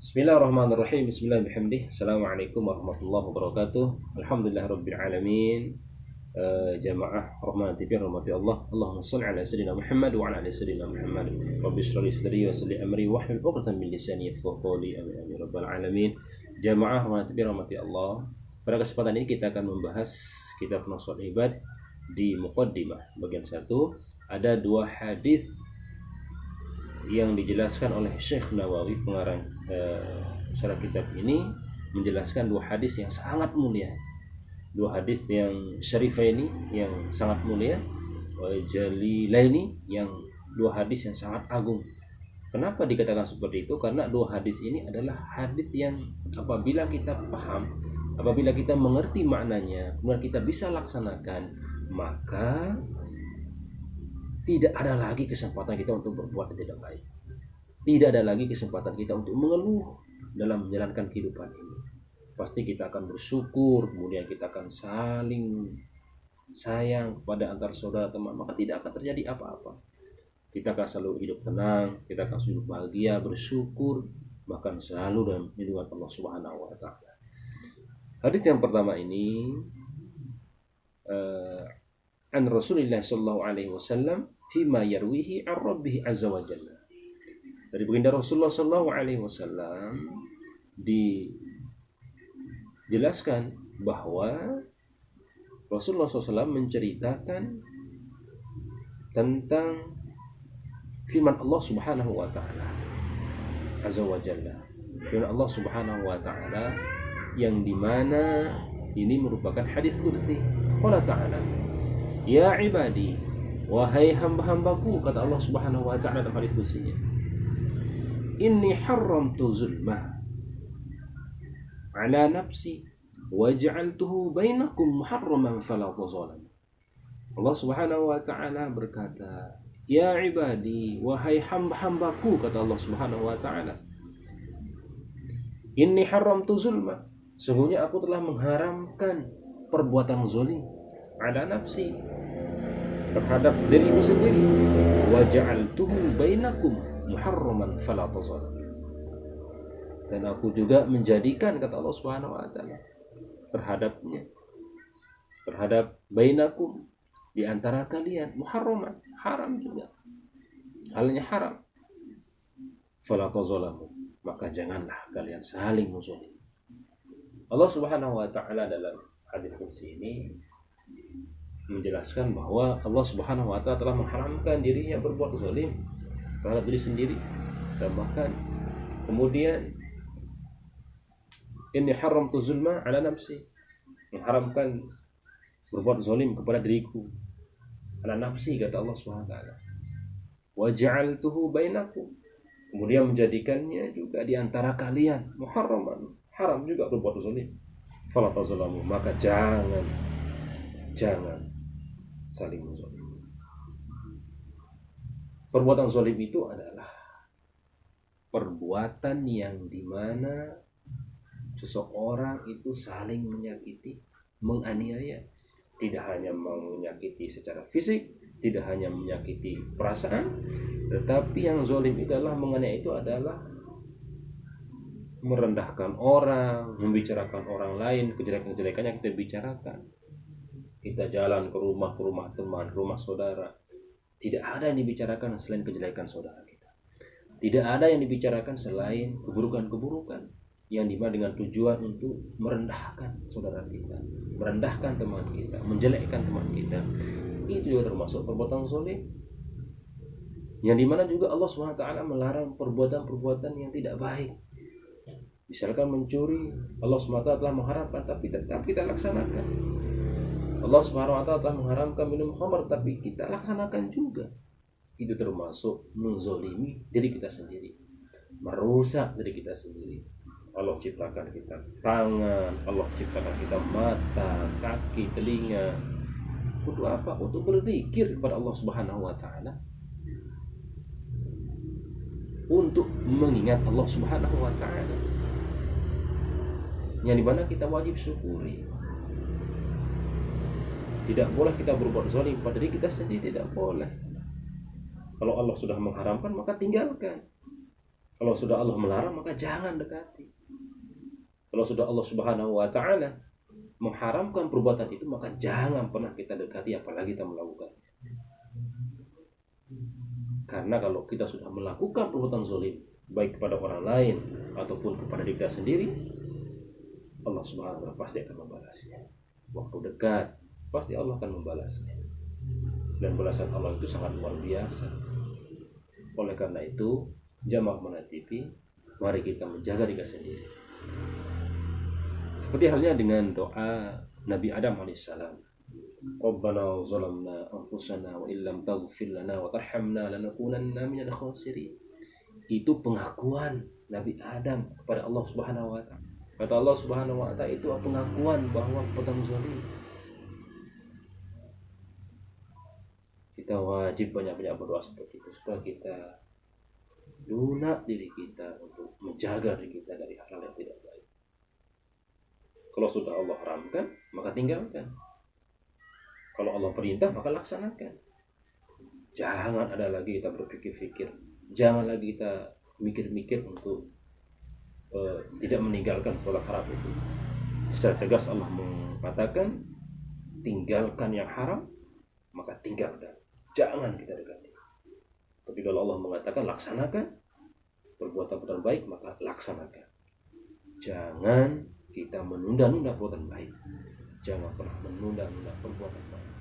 Bismillahirrahmanirrahim. Bismillahirrahmanirrahim. Assalamualaikum warahmatullahi wabarakatuh. Alhamdulillahirabbil alamin. Jamaah rahmati bi rahmati Allah. Allahumma shalli ala sayyidina Muhammad wa ala ali sayyidina Muhammad. Rabbi shrah li sadri wa yassir li amri wahlul 'uqdatam min lisani yafqahu qawli. Amin amin rabbal alamin. Jamaah rahmati bi rahmati Allah. Pada kesempatan ini kita akan membahas kitab Nashul Ibad di muqaddimah bagian 1. Ada dua hadis yang dijelaskan oleh Syekh Nawawi, pengarang syarah kitab ini, menjelaskan dua hadis yang sangat mulia, dua hadis yang syarifaini yang sangat mulia, jalilaini yang dua hadis yang sangat agung. Kenapa dikatakan seperti itu? Karena dua hadis ini adalah hadis yang apabila kita paham, apabila kita mengerti maknanya, kemudian kita bisa laksanakan, maka tidak ada lagi kesempatan kita untuk berbuat yang tidak baik. Tidak ada lagi kesempatan kita untuk mengeluh dalam menjalankan kehidupan ini. Pasti kita akan bersyukur, kemudian kita akan saling sayang kepada antar saudara teman, maka tidak akan terjadi apa-apa. Kita akan selalu hidup tenang, kita akan selalu bahagia, bersyukur, bahkan selalu dalam lindungan Allah Subhanahu wa taala. Hadis yang pertama ini an Rasulillah sallallahu alaihi wasallam fima yarwihi an rabbih azza wa jalla. Dari baginda Rasulullah sallallahu alaihi wasallam dijelaskan bahwa Rasulullah SAW menceritakan tentang firman Allah Subhanahu wa taala azza wa jalla. Firman Allah Subhanahu wa taala yang dimana ini merupakan hadis qudsi. Qala ta'ala, ya ibadi, wahai hamba-hambaku, kata Allah Subhanahu wa taala dalam hadis qudsinya, inni haramtu zulma ala nafsi wa ja'altuhu bainakum muharraman fala tazalamu. Allah Subhanahu wa taala berkata, ya ibadi, wahai hamba-hambaku, kata Allah Subhanahu wa taala, inni haramtu zulma, sungguhnya aku telah mengharamkan perbuatan zalim ala nafsi, terhadap diriku sendiri, wa ja'altuhu bainakum muharraman fala tazalamu, dan aku juga menjadikan, kata Allah Subhanahu wa taala, terhadap bainakum, di antara kalian, muharraman, haram juga, halnya haram, fala tazalamu, maka janganlah kalian saling menzalimi. Allah Subhanahu wa taala dalam hadis qudsi ini menjelaskan bahwa Allah Subhanahu wa taala telah mengharamkan dirinya berbuat zalim terhadap diri sendiri, dan bahkan kemudian inni haramtu zulma ala nafsi, mengharamkan berbuat zalim kepada diriku, ala nafsi, kata Allah Subhanahu wa taala, wa ja'altuhu bainakum, kemudian menjadikannya juga di antara kalian, muharraman, haram juga berbuat zalim, fala tazalamu, maka jangan saling menzalimi. Perbuatan zalim itu adalah perbuatan yang dimana seseorang itu saling menyakiti, menganiaya, tidak hanya menyakiti secara fisik, tidak hanya menyakiti perasaan, tetapi yang zalim itu adalah menganiaya, itu adalah merendahkan orang, membicarakan orang lain, kejelekan-kejelekannya kita bicarakan. Kita jalan ke rumah teman, rumah saudara, tidak ada yang dibicarakan selain kejelekan saudara kita. Tidak ada yang dibicarakan selain keburukan-keburukan, yang dimana dengan tujuan untuk merendahkan saudara kita, merendahkan teman kita, menjelekkan teman kita. Itu juga termasuk perbuatan zalim, yang dimana juga Allah SWT melarang perbuatan-perbuatan yang tidak baik. Misalkan mencuri, Allah SWT telah mengharamkan, tapi tetap kita laksanakan. Allah Subhanahu wa taala telah mengharamkan minum khamar, tapi kita laksanakan juga. Itu termasuk menzalimi diri kita sendiri, merusak diri kita sendiri. Allah ciptakan kita tangan, Allah ciptakan kita mata, kaki, telinga. Untuk apa? Untuk berzikir kepada Allah Subhanahu wa taala, untuk mengingat Allah Subhanahu wa taala, yang dimana kita wajib syukuri. Tidak boleh kita berbuat zalim pada diri kita sendiri, tidak boleh. Kalau Allah sudah mengharamkan, maka tinggalkan. Kalau sudah Allah melarang, maka jangan dekati. Kalau sudah Allah Subhanahu wa taala mengharamkan perbuatan itu, maka jangan pernah kita dekati, apalagi kita melakukan. Karena kalau kita sudah melakukan perbuatan zalim, baik kepada orang lain ataupun kepada diri kita sendiri, Allah Subhanahu wa taala pasti akan membalasnya. Waktu dekat pasti Allah akan membalasnya. Dan balasan Allah itu sangat luar biasa. Oleh karena itu, jamaah Rahmah TV, mari kita menjaga diri sendiri. Seperti halnya dengan doa Nabi Adam alaihissalam. Rabbana zalamna anfusana wa illam taghfir lana wa tarhamna lanakunanna minal khasirin. Itu pengakuan Nabi Adam kepada Allah Subhanahu wa taala. Kata Allah Subhanahu wa taala, itu pengakuan bahwa perbuatan zalim. Kita wajib banyak-banyak berdoa seperti itu supaya kita lunak diri kita untuk menjaga diri kita dari hal-hal yang tidak baik. Kalau sudah Allah haramkan, maka tinggalkan. Kalau Allah perintah, maka laksanakan. Jangan ada lagi kita berpikir-pikir. Jangan lagi kita mikir-mikir untuk tidak meninggalkan pola haram itu. Secara tegas Allah mengatakan, tinggalkan yang haram, maka tinggalkan. Jangan kita dekati. Tapi kalau Allah mengatakan laksanakan perbuatan baik, maka laksanakan. Jangan kita menunda-nunda perbuatan baik. Jangan pernah menunda-nunda perbuatan baik.